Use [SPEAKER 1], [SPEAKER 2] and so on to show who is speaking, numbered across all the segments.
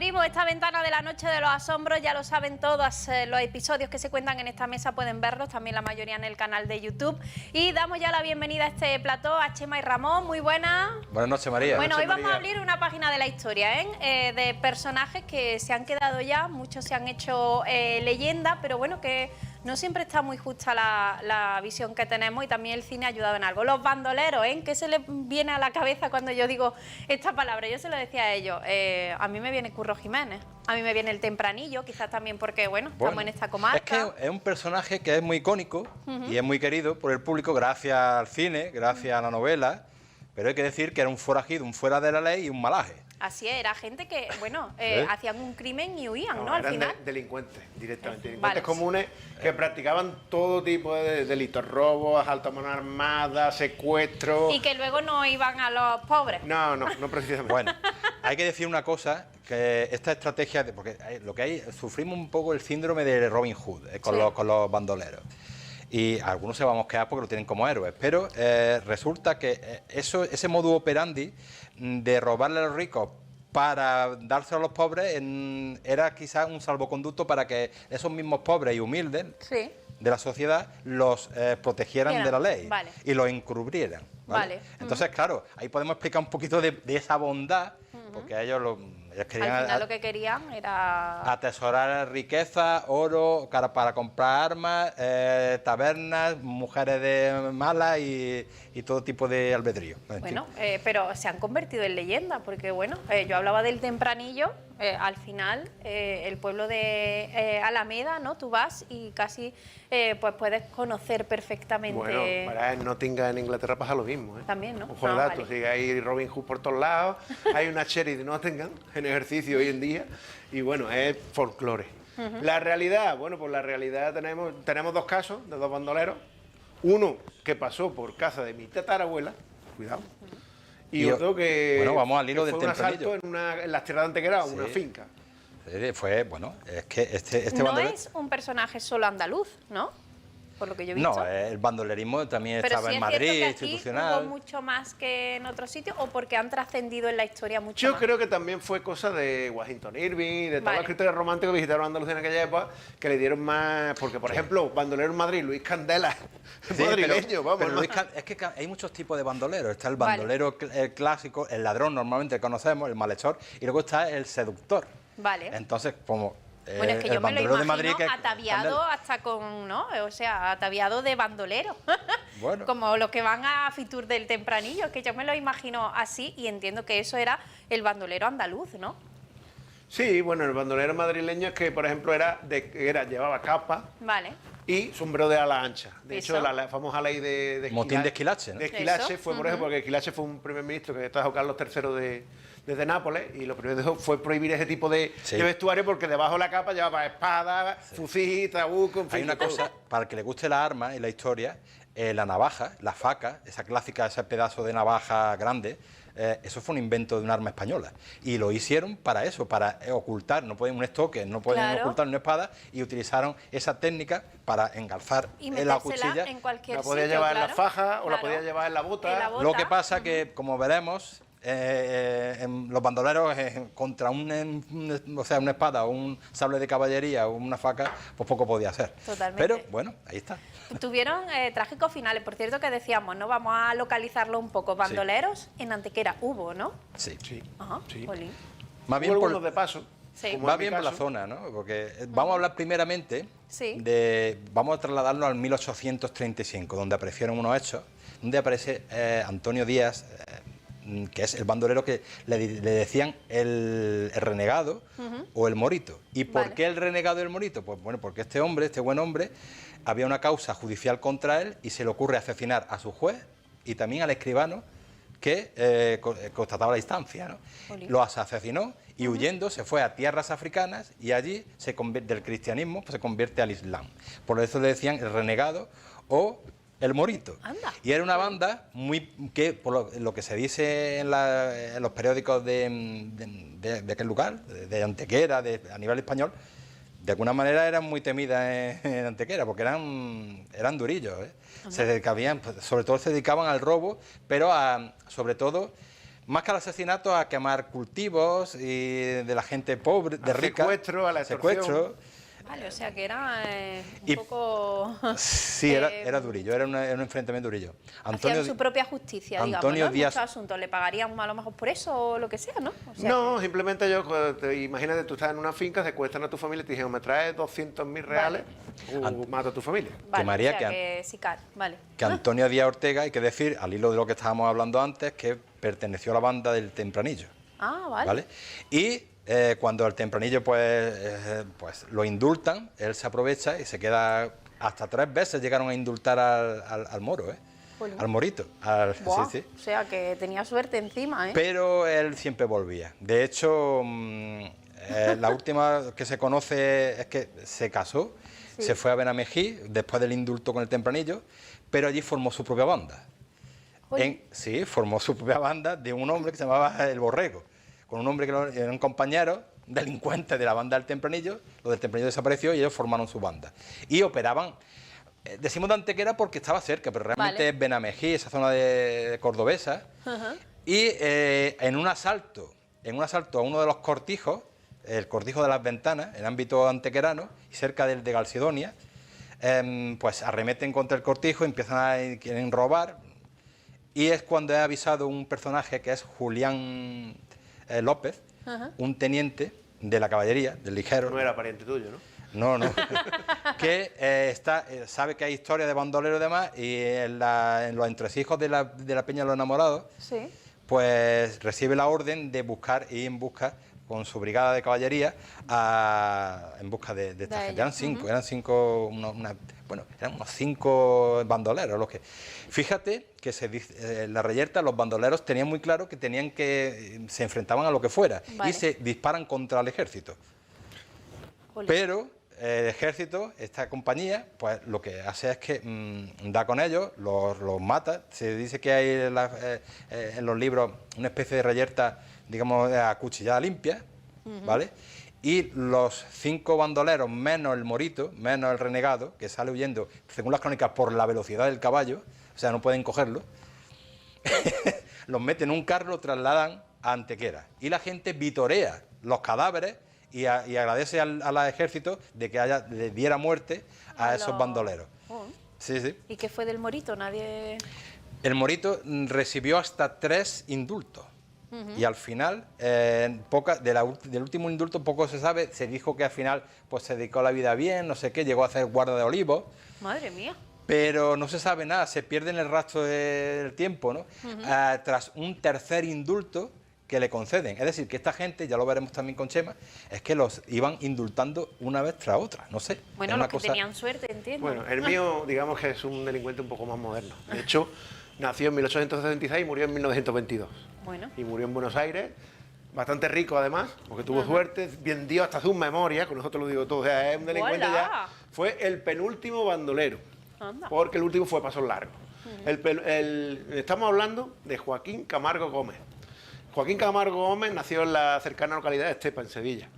[SPEAKER 1] abrimos esta ventana de la noche de los asombros, ya lo saben todos, los episodios que se cuentan en esta mesa pueden verlos, también la mayoría en el canal de YouTube. Y damos ya la bienvenida a este plató a Chema y Ramón, muy buenas.
[SPEAKER 2] Buenas noches, María.
[SPEAKER 1] Bueno, hoy vamos
[SPEAKER 2] María.
[SPEAKER 1] a abrir una página de la historia, de personajes que se han quedado ya, muchos se han hecho leyenda, pero bueno, que no siempre está muy justa la visión que tenemos y también el cine ha ayudado en algo. Los bandoleros, ¿qué se les viene a la cabeza cuando yo digo esta palabra? Yo se lo decía a ellos, a mí me viene Curro Jiménez, a mí me viene el Tempranillo, quizás también porque, bueno, estamos en esta comarca.
[SPEAKER 2] Es que es un personaje que es muy icónico y es muy querido por el público gracias al cine, gracias a la novela, pero hay que decir que era un forajido, un fuera de la ley y un malaje.
[SPEAKER 1] Así es, era gente que, bueno, hacían un crimen y huían, ¿no? Al
[SPEAKER 3] Eran
[SPEAKER 1] final.
[SPEAKER 3] delincuentes, directamente.
[SPEAKER 1] Vale.
[SPEAKER 3] Delincuentes comunes que practicaban todo tipo de delitos, robos, asalto a mano armada, secuestros.
[SPEAKER 1] Y que luego no iban a los pobres.
[SPEAKER 3] No precisamente.
[SPEAKER 2] Bueno, hay que decir una cosa, que esta estrategia, porque lo que hay, sufrimos un poco el síndrome de Robin Hood con los bandoleros. Y algunos se van a mosquear porque lo tienen como héroes, pero resulta que ese modus operandi de robarle a los ricos para dárselo a los pobres era quizás un salvoconducto para que esos mismos pobres y humildes de la sociedad los protegieran de la ley y los encubrieran. ¿Vale? Entonces, claro, ahí podemos explicar un poquito de esa bondad, porque ellos querían...
[SPEAKER 1] Al final lo que querían era...
[SPEAKER 2] atesorar riqueza, oro, para comprar armas, tabernas, mujeres de malas y todo tipo de albedrío.
[SPEAKER 1] Bueno, pero se han convertido en leyenda, porque bueno, yo hablaba del Tempranillo, al final el pueblo de Alameda, ¿no? Tú vas y casi pues puedes conocer perfectamente...
[SPEAKER 3] Bueno, para en Nottingham, en Inglaterra pasa lo mismo, ¿eh?
[SPEAKER 1] También, ¿no?
[SPEAKER 3] Ojo al dato, sigue ahí Robin Hood por todos lados, hay una Cherry de Nottingham en ejercicio hoy en día y bueno, es folclore. La realidad, bueno, pues la realidad tenemos dos casos de dos bandoleros. Uno que pasó por casa de mi tatarabuela, cuidado, y otro que,
[SPEAKER 2] bueno, vamos al hilo del
[SPEAKER 3] fue un asalto
[SPEAKER 2] Tempranillo.
[SPEAKER 3] en las tierras de Antequera, una finca.
[SPEAKER 2] Fue, bueno, es que este
[SPEAKER 1] no
[SPEAKER 2] bandolero...
[SPEAKER 1] es un personaje solo andaluz, ¿no? Por lo que yo he visto.
[SPEAKER 2] No, el bandolerismo también
[SPEAKER 1] pero
[SPEAKER 2] estaba
[SPEAKER 1] sí
[SPEAKER 2] en Madrid,
[SPEAKER 1] que aquí
[SPEAKER 2] institucional.
[SPEAKER 1] hubo mucho más que en otros sitios o porque han trascendido en la historia mucho
[SPEAKER 3] Yo
[SPEAKER 1] más.
[SPEAKER 3] creo que también fue cosa de Washington Irving, de todos los escritores románticos que visitaron Andalucía en aquella época, que le dieron más... Porque, por ejemplo, bandolero en Madrid, Luis Candela, madrileño, vamos.
[SPEAKER 2] Pero es que hay muchos tipos de bandoleros. Está el bandolero el clásico, el ladrón normalmente que conocemos, el malhechor, y luego está el seductor.
[SPEAKER 1] Vale.
[SPEAKER 2] Entonces, como...
[SPEAKER 1] Bueno, es que yo me lo imagino
[SPEAKER 2] Madrid,
[SPEAKER 1] ataviado hasta con, ¿no? O sea, ataviado de bandolero.
[SPEAKER 2] Bueno.
[SPEAKER 1] Como los que van a Fitur del Tempranillo, es que yo me lo imagino así y entiendo que eso era el bandolero andaluz, ¿no?
[SPEAKER 3] Sí, bueno, el bandolero madrileño es que, por ejemplo, llevaba capa y sombrero de ala ancha. De hecho, la famosa ley de
[SPEAKER 2] motín de Esquilache, ¿no?
[SPEAKER 3] De Esquilache fue, por ejemplo, porque Esquilache fue un primer ministro que trajo Carlos III desde Nápoles y lo primero que dijo fue prohibir ese tipo de vestuario porque debajo de la capa llevaba espada, fusil, trabuco, en fin.
[SPEAKER 2] Hay una cosa, para el que le guste la arma y la historia, la navaja, la faca, esa clásica, ese pedazo de navaja grande, eso fue un invento de un arma española. Y lo hicieron para eso, para ocultar, no pueden un estoque, no pueden ocultar una espada, y utilizaron esa técnica para engalzar en la cuchilla.
[SPEAKER 1] En cualquier
[SPEAKER 3] la podía llevar en la faja o la podía llevar en la bota.
[SPEAKER 2] Lo que pasa que, como veremos, los bandoleros contra una espada o un sable de caballería o una faca, pues poco podía hacer.
[SPEAKER 1] Totalmente.
[SPEAKER 2] Pero bueno, ahí está.
[SPEAKER 1] Tuvieron trágicos finales, por cierto que decíamos, ¿no? Vamos a localizarlo un poco. Bandoleros en Antequera hubo, ¿no?
[SPEAKER 2] Sí.
[SPEAKER 1] Ajá,
[SPEAKER 3] sí.
[SPEAKER 2] Más bien por
[SPEAKER 3] de paso.
[SPEAKER 2] Va bien por la zona, ¿no? Porque vamos a hablar primeramente vamos a trasladarnos al 1835, donde aparecieron unos hechos, donde aparece Antonio Díaz, que es el bandolero que le decían el renegado o el morito. ¿Y por qué el renegado y el morito? Pues bueno, porque este hombre, este buen hombre, había una causa judicial contra él y se le ocurre asesinar a su juez y también al escribano que constataba la instancia, ¿no? Lo asesinó y huyendo se fue a tierras africanas y allí del cristianismo pues, se convierte al islam. Por eso le decían el renegado o el morito.
[SPEAKER 1] Anda.
[SPEAKER 2] Y era una banda por lo que se dice en los periódicos de aquel lugar, de Antequera, a nivel español, de alguna manera eran muy temidas en Antequera, porque eran durillos, ¿eh? Sobre todo se dedicaban al robo, pero sobre todo Más que al asesinato, a quemar cultivos y de la gente pobre, de rica.
[SPEAKER 3] Secuestro, a la extorsión.
[SPEAKER 2] Secuestro.
[SPEAKER 1] Vale, o sea que era un poco...
[SPEAKER 2] Sí, era durillo, era un enfrentamiento durillo.
[SPEAKER 1] Hacían su propia justicia,
[SPEAKER 2] Antonio
[SPEAKER 1] digamos, ¿no?
[SPEAKER 2] Díaz...
[SPEAKER 1] Muchos asuntos, le pagarían a lo mejor por eso o lo que sea, ¿no? O sea
[SPEAKER 3] No, simplemente imagínate, tú estás en una finca, secuestran a tu familia y te dijeron, me traes 200.000 reales o mato a tu familia.
[SPEAKER 1] Vale,
[SPEAKER 2] que María,
[SPEAKER 1] o sea que vale.
[SPEAKER 2] Que Antonio Díaz Ortega, hay que decir, al hilo de lo que estábamos hablando antes, que perteneció a la banda del Tempranillo.
[SPEAKER 1] Ah, vale.
[SPEAKER 2] ¿Vale? Y cuando el Tempranillo pues lo indultan, él se aprovecha y se queda... Hasta 3 veces llegaron a indultar al moro, al morito.
[SPEAKER 1] Buah,
[SPEAKER 2] sí.
[SPEAKER 1] O sea que tenía suerte encima, ¿eh?
[SPEAKER 2] Pero él siempre volvía. De hecho, la última que se conoce es que se casó, se fue a Benamejí después del indulto con el Tempranillo, pero allí formó su propia banda. Sí, formó su propia banda de un hombre que se llamaba El Borrego, con un hombre que era un compañero delincuente de la banda del Tempranillo. Lo del Tempranillo desapareció y ellos formaron su banda. Y operaban, decimos de Antequera porque estaba cerca, pero realmente es Benamejí, esa zona de cordobesa. Y en un asalto a uno de los cortijos, el cortijo de las Ventanas, en ámbito antequerano, y cerca del de Galcedonia, pues arremeten contra el cortijo, quieren robar. Y es cuando he avisado un personaje que es Julián López, un teniente de la caballería, del ligero.
[SPEAKER 3] No era pariente tuyo, ¿no?
[SPEAKER 2] No. Que sabe que hay historia de bandoleros y demás, y en los entresijos de la Peña de los Enamorados, pues recibe la orden de ir en busca con su brigada de caballería en busca de esta gente. Eran cinco, eran unos 5 bandoleros los que... Fíjate que en la Reyerta los bandoleros tenían muy claro que se enfrentaban a lo que fuera y se disparan contra el ejército. Pero el ejército, esta compañía, pues lo que hace es que da con ellos, los mata. Se dice que hay en los libros una especie de Reyerta, digamos, a cuchillada limpia, ¿vale? Y los 5 bandoleros, menos el morito, menos el renegado, que sale huyendo, según las crónicas, por la velocidad del caballo, o sea, no pueden cogerlo, los meten en un carro, lo trasladan a Antequera. Y la gente vitorea los cadáveres y agradece al ejército de que le diera muerte a esos bandoleros. Sí.
[SPEAKER 1] ¿Y qué fue del morito? Nadie...
[SPEAKER 2] El morito recibió hasta 3 indultos. Y al final, del último indulto poco se sabe. Se dijo que al final pues se dedicó a la vida bien, no sé qué, llegó a hacer guarda de olivos.
[SPEAKER 1] Madre mía.
[SPEAKER 2] Pero no se sabe nada, se pierde en el rastro del tiempo, ¿no? Tras un tercer indulto que le conceden. Es decir, que esta gente, ya lo veremos también con Chema, es que los iban indultando una vez tras otra, no sé.
[SPEAKER 1] Bueno, los que tenían suerte, entiendo.
[SPEAKER 3] Bueno, el mío, digamos que es un delincuente un poco más moderno. De hecho, nació en 1866 y murió en 1922.
[SPEAKER 1] Bueno.
[SPEAKER 3] Y murió en Buenos Aires, bastante rico además, porque tuvo suerte, vendió hasta sus memorias, con eso te lo digo todo, o sea, es un delincuente ya. Fue el penúltimo bandolero, porque el último fue Pasos Largos. Estamos hablando de Joaquín Camargo Gómez. Joaquín Camargo Gómez nació en la cercana localidad de Estepa, en Sevilla.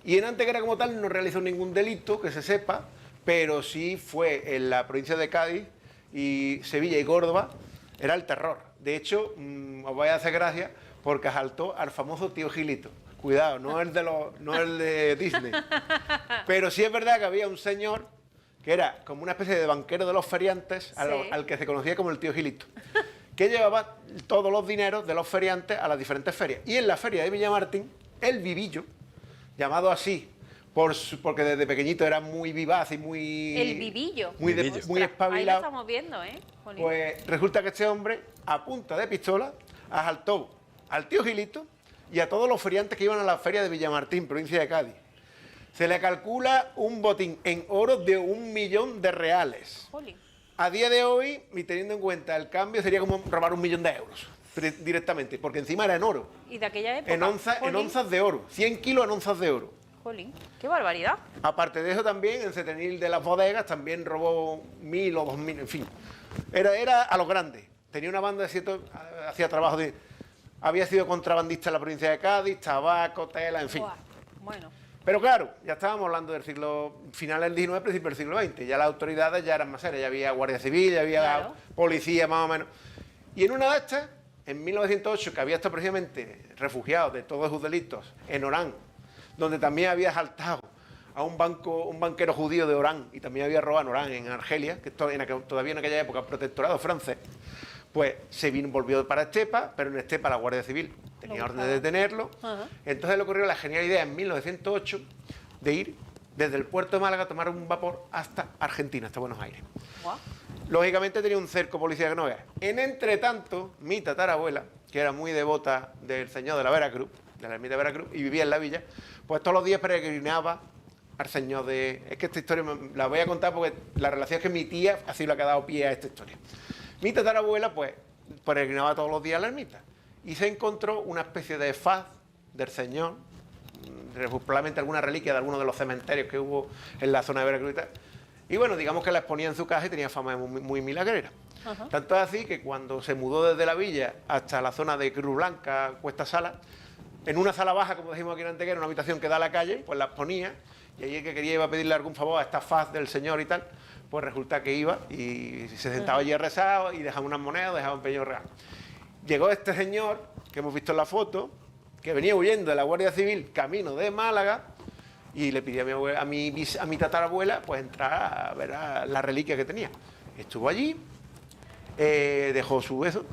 [SPEAKER 3] Y en Antequera como tal no realizó ningún delito que se sepa, pero sí fue en la provincia de Cádiz y Sevilla y Córdoba, era el terror. De hecho, os voy a hacer gracia porque asaltó al famoso tío Gilito. Cuidado, no el de Disney. Pero sí es verdad que había un señor que era como una especie de banquero de los feriantes, al que se conocía como el tío Gilito, que llevaba todos los dineros de los feriantes a las diferentes ferias. Y en la feria de Villamartín, el Vivillo, llamado así, porque desde pequeñito era muy vivaz y muy...
[SPEAKER 1] El Vivillo.
[SPEAKER 3] Muy espabilado.
[SPEAKER 1] Ahí lo estamos viendo, ¿eh? Jolín.
[SPEAKER 3] Pues resulta que este hombre, a punta de pistola, asaltó al tío Gilito y a todos los feriantes que iban a la feria de Villamartín, provincia de Cádiz. Se le calcula un botín en oro de 1 millón de reales.
[SPEAKER 1] Jolín.
[SPEAKER 3] A día de hoy, y teniendo en cuenta el cambio, sería como robar 1 millón de euros directamente, porque encima era en oro.
[SPEAKER 1] ¿Y de aquella época?
[SPEAKER 3] En onzas de oro, 100 kilos en onzas de oro.
[SPEAKER 1] Jolín, qué barbaridad.
[SPEAKER 3] Aparte de eso también, en Setenil de las bodegas también robó 1.000 o 2.000, en fin. Era a lo grande. Tenía una banda de cierto, hacía trabajo de... Había sido contrabandista en la provincia de Cádiz, tabaco, tela, en fin.
[SPEAKER 1] Buah, bueno.
[SPEAKER 3] Pero claro, ya estábamos hablando del siglo final del XIX, principio del siglo XX. Ya las autoridades ya eran más serias, ya había guardia civil, ya había policía más o menos. Y en una de estas, en 1908, que había estado precisamente refugiado de todos sus delitos en Orán, donde también había asaltado a un banquero judío de Orán y también había robado en Orán, en Argelia, que todavía en aquella época protectorado francés, pues volvió para Estepa, pero en Estepa la Guardia Civil tenía orden de detenerlo. Entonces le ocurrió la genial idea en 1908 de ir desde el puerto de Málaga a tomar un vapor hasta Argentina, hasta Buenos Aires. Lógicamente tenía un cerco policial que no veas. En entretanto, mi tatarabuela, que era muy devota del señor de la Veracruz, de la ermita de Veracruz, y vivía en la villa, pues todos los días peregrinaba al señor de... Es que esta historia la voy a contar porque la relación es que mi tía ha sido la que ha dado pie a esta historia. Mi tatarabuela, pues, peregrinaba todos los días a la ermita y se encontró una especie de faz del señor, probablemente alguna reliquia de alguno de los cementerios que hubo en la zona de Veracruz y tal. Y bueno, digamos que la exponía en su casa y tenía fama de muy milagrera. Tanto es así que cuando se mudó desde la villa hasta la zona de Cruz Blanca, Cuesta Sala, en una sala baja, como decimos aquí en Antequera, una habitación que da a la calle, pues la exponía, y ahí el que quería iba a pedirle algún favor a esta faz del señor y tal, pues resulta que iba y se sentaba allí a rezar y dejaba unas monedas, dejaba un pequeño real. Llegó este señor, que hemos visto en la foto, que venía huyendo de la Guardia Civil camino de Málaga, y le pidió a mi tatarabuela pues entrar a ver la reliquia que tenía. Estuvo allí, dejó su beso,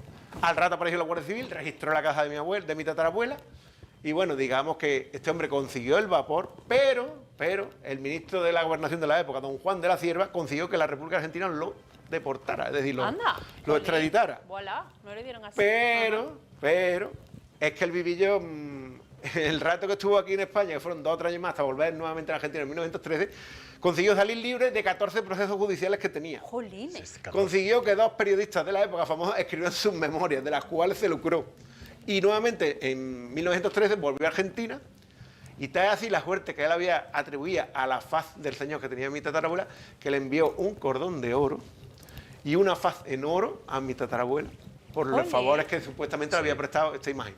[SPEAKER 3] al rato apareció la Guardia Civil, registró la casa de mi tatarabuela, y bueno, digamos que este hombre consiguió el vapor, pero el ministro de la Gobernación de la época, don Juan de la Cierva, consiguió que la República Argentina lo deportara, es decir, lo extraditara.
[SPEAKER 1] Voilà, no le dieron así.
[SPEAKER 3] Pero, es que el vivillo, el rato que estuvo aquí en España, que fueron 2 o 3 años más hasta volver nuevamente a Argentina en 1913, consiguió salir libre de 14 procesos judiciales que tenía.
[SPEAKER 1] Jolines.
[SPEAKER 3] Consiguió que 2 periodistas de la época famosos escribieran sus memorias, de las cuales se lucró. Y nuevamente, en 1913, volvió a Argentina, y tal así la suerte que él había atribuía a la faz del señor que tenía mi tatarabuela, que le envió un cordón de oro y una faz en oro a mi tatarabuela, por los favores que supuestamente le había prestado esta imagen.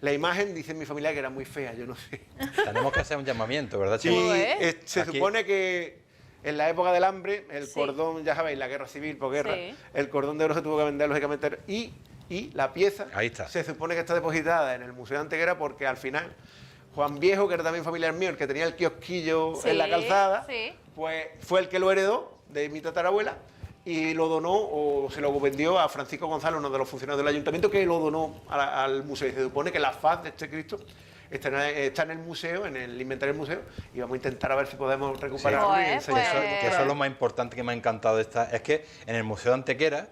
[SPEAKER 3] La imagen, dice mi familia, que era muy fea, yo no sé.
[SPEAKER 2] Tenemos que hacer un llamamiento, ¿verdad,
[SPEAKER 3] sí,
[SPEAKER 2] chicos?
[SPEAKER 3] Se supone que en la época del hambre, el cordón, ya sabéis, la guerra civil, posguerra, el cordón de oro se tuvo que vender, lógicamente, y la pieza se supone que está depositada en el Museo de Antequera porque al final Juan Viejo, que era también familiar mío, el que tenía el kiosquillo en la calzada, pues fue el que lo heredó de mi tatarabuela y lo donó o se lo vendió a Francisco González, uno de los funcionarios del ayuntamiento, que lo donó al museo. Y se supone que la faz de este Cristo está en el museo, en el inventario del museo, y vamos a intentar a ver si podemos recuperarlo.
[SPEAKER 2] Que eso es lo más importante que me ha encantado de esta. Es que en el Museo de Antequera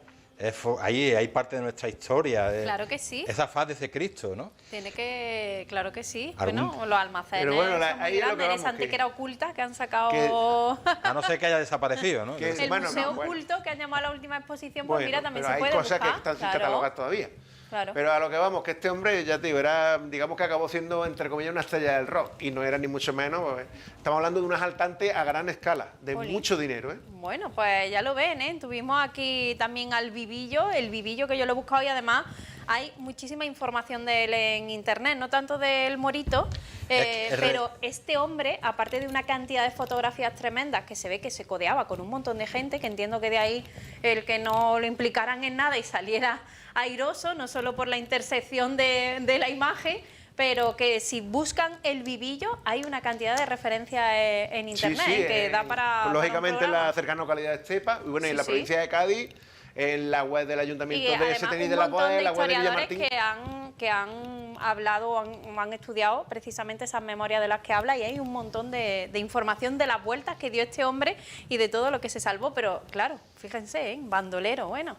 [SPEAKER 2] ahí hay parte de nuestra historia.
[SPEAKER 1] Claro que sí.
[SPEAKER 2] Esa faz de ese Cristo, ¿no?
[SPEAKER 1] Tiene que, claro que sí. Bueno, los almacenes
[SPEAKER 3] pero bueno,
[SPEAKER 1] son muy grandes, esa Antequera oculta que han sacado...
[SPEAKER 2] a no ser que haya desaparecido, ¿no?
[SPEAKER 1] El museo oculto que han llamado a la última exposición, pues mira, también se puede
[SPEAKER 3] hay cosas
[SPEAKER 1] buscar.
[SPEAKER 3] que están sin catalogar todavía.
[SPEAKER 1] Claro.
[SPEAKER 3] Pero a lo que vamos, que este hombre, ya te digo, era, digamos que acabó siendo, entre comillas, una estrella del rock. Y no era ni mucho menos. Estamos hablando de un asaltante a gran escala, de mucho dinero, ¿eh?
[SPEAKER 1] Bueno, pues ya lo ven, ¿eh? Tuvimos aquí también al Vivillo, el Vivillo que yo lo he buscado y además hay muchísima información de él en internet, no tanto del Morito, pero este hombre, aparte de una cantidad de fotografías tremendas, que se ve que se codeaba con un montón de gente, que entiendo que de ahí el que no lo implicaran en nada y saliera airoso, no solo por la intersección de la imagen, pero que si buscan el Vivillo hay una cantidad de referencias en internet que da para...
[SPEAKER 3] Lógicamente en la cercana localidad de Estepa, y bueno, en la provincia de Cádiz, en la web del Ayuntamiento de Setení de la Poder, en la web de Villamartín.
[SPEAKER 1] Que han hablado, han estudiado precisamente esas memorias de las que habla, y hay un montón de información de las vueltas que dio este hombre y de todo lo que se salvó, pero claro, fíjense, bandolero, bueno,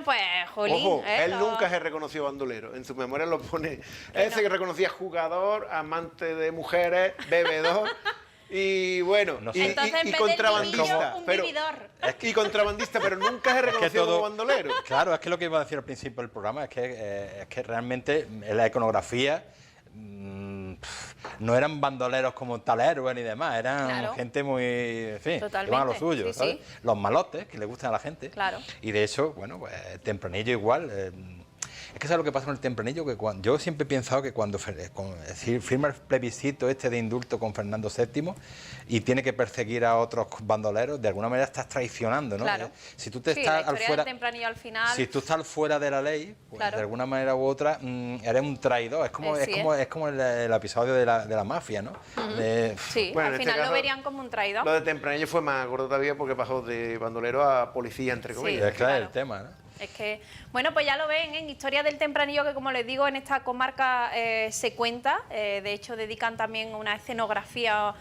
[SPEAKER 1] pues, jolín.
[SPEAKER 3] Ojo, él nunca se reconoció bandolero, en su memoria lo pone, él se reconocía jugador, amante de mujeres, bebedor. Y bueno, y contrabandista, y contrabandista, pero nunca se reconoció como bandolero.
[SPEAKER 2] Claro, es que lo que iba a decir al principio del programa es que realmente en la iconografía no eran bandoleros como Talerue ni demás, eran gente muy, en fin, que iban a lo suyo, ¿sabes? Los malotes que le gustan a la gente.
[SPEAKER 1] Claro.
[SPEAKER 2] Y de hecho, bueno, pues Tempranillo igual. Es que ¿sabes lo que pasa con el tempranillo? Que yo siempre he pensado que cuando firma el plebiscito este de indulto con Fernando VII y tiene que perseguir a otros bandoleros, de alguna manera estás traicionando, ¿no?
[SPEAKER 1] Claro.
[SPEAKER 2] Si tú te
[SPEAKER 1] Sí,
[SPEAKER 2] estás
[SPEAKER 1] la historia
[SPEAKER 2] fuera,
[SPEAKER 1] del tempranillo al final...
[SPEAKER 2] si tú estás fuera de la ley, pues
[SPEAKER 1] Claro.
[SPEAKER 2] de alguna manera u otra eres un traidor. Es como el episodio de la mafia, ¿no?
[SPEAKER 1] Sí,
[SPEAKER 3] Bueno,
[SPEAKER 1] al
[SPEAKER 3] en este
[SPEAKER 1] final lo
[SPEAKER 3] caso,
[SPEAKER 1] verían como un traidor.
[SPEAKER 3] Lo de tempranillo fue más gordo todavía porque pasó de bandolero a policía, entre
[SPEAKER 1] Sí.
[SPEAKER 3] comillas.
[SPEAKER 2] Es claro,
[SPEAKER 1] claro.
[SPEAKER 2] el tema, ¿no?
[SPEAKER 1] Es que, bueno, pues ya lo ven, en Historia del Tempranillo, que como les digo, en esta comarca se cuenta. De hecho, dedican también una escenografía,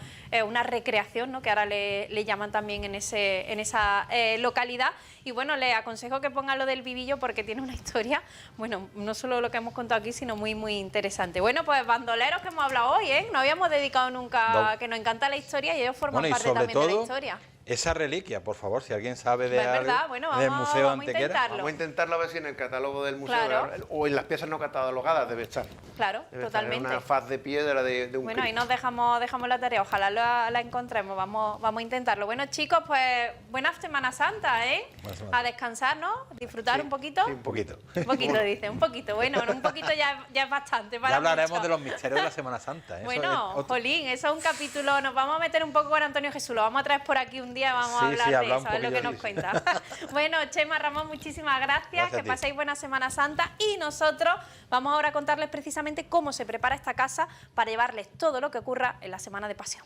[SPEAKER 1] una recreación, ¿no? Que ahora le llaman también en esa localidad. Y bueno, les aconsejo que pongan lo del Vivillo porque tiene una historia, bueno, no solo lo que hemos contado aquí, sino muy, muy interesante. Bueno, pues bandoleros que hemos hablado hoy, ¿eh? No habíamos dedicado nunca, que nos encanta la historia y ellos forman
[SPEAKER 2] Bueno, y
[SPEAKER 1] parte
[SPEAKER 2] sobre
[SPEAKER 1] también de la
[SPEAKER 2] todo,
[SPEAKER 1] historia.
[SPEAKER 2] esa reliquia, por favor, si alguien sabe de
[SPEAKER 1] Es
[SPEAKER 2] algo
[SPEAKER 1] verdad, bueno,
[SPEAKER 2] del
[SPEAKER 1] vamos
[SPEAKER 2] Museo
[SPEAKER 1] a
[SPEAKER 2] Antequera.
[SPEAKER 1] intentarlo.
[SPEAKER 3] Vamos a intentarlo a ver si en el catálogo del museo
[SPEAKER 1] Claro.
[SPEAKER 3] o en las piezas no catalogadas debe estar.
[SPEAKER 1] Claro,
[SPEAKER 3] Debe estar en
[SPEAKER 1] totalmente.
[SPEAKER 3] una faz de piedra de un
[SPEAKER 1] Bueno, ahí
[SPEAKER 3] Cristo.
[SPEAKER 1] nos dejamos la tarea, ojalá la encontremos, vamos a intentarlo. Bueno, chicos, pues buena Semana Santa, ¿eh?
[SPEAKER 2] Buena Semana.
[SPEAKER 1] A descansar, ¿no? Disfrutar
[SPEAKER 3] Sí,
[SPEAKER 1] un poquito.
[SPEAKER 3] sí,
[SPEAKER 2] Un poquito.
[SPEAKER 1] Un poquito, dice, un poquito. Bueno, un poquito ya es bastante. Para
[SPEAKER 2] Ya hablaremos
[SPEAKER 1] muchos.
[SPEAKER 2] de los misterios de la Semana Santa. Eso
[SPEAKER 1] Bueno,
[SPEAKER 2] es otro-
[SPEAKER 1] Jolín, eso es un capítulo. Nos vamos a meter un poco con Antonio Jesús. Lo vamos a traer por aquí un día, vamos a
[SPEAKER 2] Sí,
[SPEAKER 1] hablar
[SPEAKER 2] sí,
[SPEAKER 1] de
[SPEAKER 2] hablar
[SPEAKER 1] eso,
[SPEAKER 2] un
[SPEAKER 1] a ver lo que
[SPEAKER 2] poquillo,
[SPEAKER 1] nos
[SPEAKER 2] sí.
[SPEAKER 1] cuenta. Bueno, Chema, Ramón, muchísimas gracias.
[SPEAKER 2] Gracias a
[SPEAKER 1] Que
[SPEAKER 2] ti.
[SPEAKER 1] paséis buena Semana Santa. Y nosotros vamos ahora a contarles precisamente cómo se prepara esta casa para llevarles todo lo que ocurra en la Semana de Pasión.